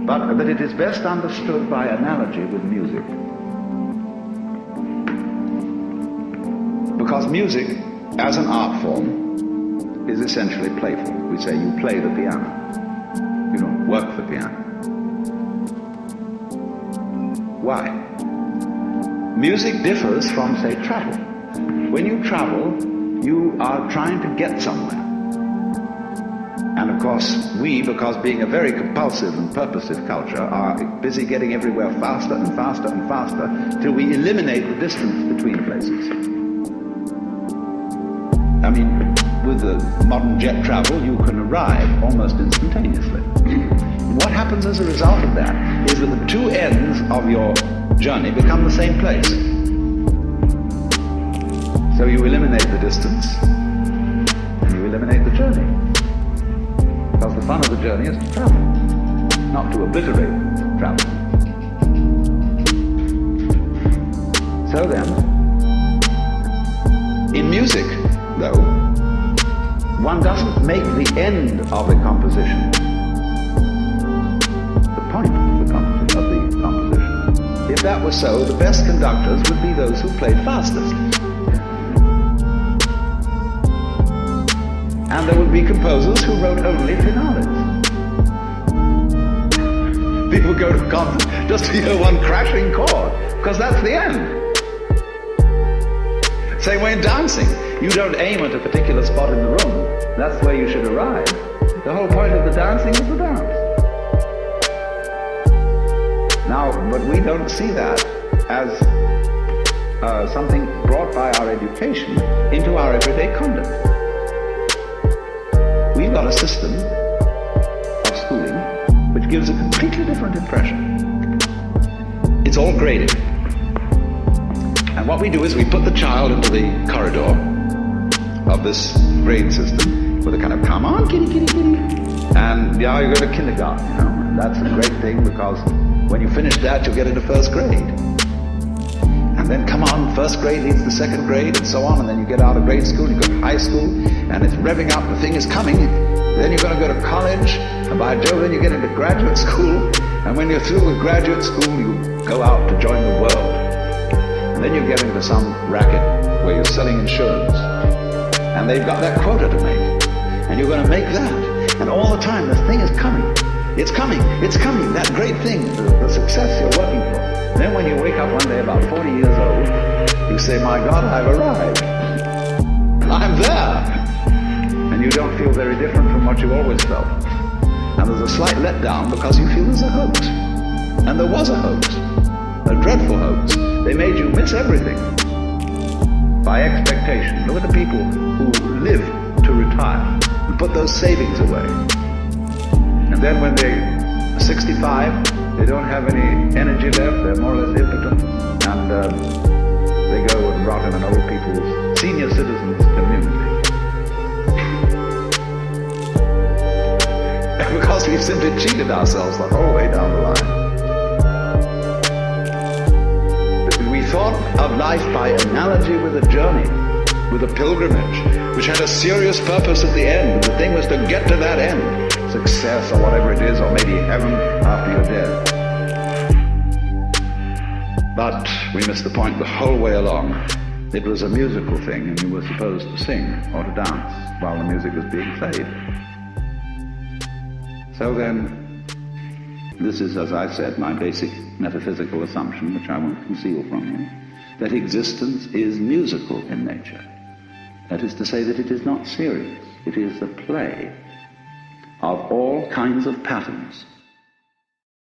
but that it is best understood by analogy with music. Because music, as an art form, is essentially playful. We say you play the piano. You don't work the piano. Why? Music differs from, say, travel. When you travel, you are trying to get somewhere. And of course, we, because being a very compulsive and purposive culture, are busy getting everywhere faster and faster and faster till we eliminate the distance between places. I mean, with the modern jet travel, you can arrive almost instantaneously. What happens as a result of that is that the two ends of your journey become the same place. So you eliminate the distance, and you eliminate the journey. Because the fun of the journey is to travel, not to obliterate travel. So then, in music, though, one doesn't make the end of a composition the point of the composition. If that were so, the best conductors would be those who played fastest. And there would be composers who wrote only finales. People go to concerts just to hear one crashing chord, because that's the end. Same way in dancing. You don't aim at a particular spot in the room. That's where you should arrive. The whole point of the dancing is the dance. Now, but we don't see that as something brought by our education into our everyday conduct. We've got a system of schooling which gives a completely different impression. It's all graded. And what we do is we put the child into the corridor of this grade system with a kind of, come on, kitty, kitty, kitty. And yeah, you go to kindergarten, you know. And that's a great thing because when you finish that, you'll get into first grade. And then come on, first grade leads to second grade and so on. And then you get out of grade school, you go to high school, and it's revving up, the thing is coming. Then you're going to go to college, and by Jove, then you get into graduate school. And when you're through with graduate school, you go out to join the world. And then you get into some racket where you're selling insurance. And they've got that quota to make. And you're going to make that. And all the time, the thing is coming. It's coming. It's coming. That great thing, the success you're working for. And then when you wake up one day about 40 years old, you say, my God, I've arrived. I'm there. And you don't feel very different from what you always felt. And there's a slight letdown because you feel there's a hoax. And there was a hoax. A dreadful hoax. They made you miss everything by expectation. Look at the people who live to retire and put those savings away. And then when they're 65, they don't have any energy left, they're more or less impotent, and they go and rot in an old people's senior citizens community. Because we've simply cheated ourselves the whole way down the line. We thought of life by analogy with a journey, with a pilgrimage, which had a serious purpose at the end, and the thing was to get to that end, success or whatever it is, or maybe heaven after you're dead. But we missed the point the whole way along. It was a musical thing, and you were supposed to sing or to dance while the music was being played. So then, this is, as I said, my basic metaphysical assumption, which I won't conceal from you, that existence is musical in nature. That is to say that it is not serious. It is the play of all kinds of patterns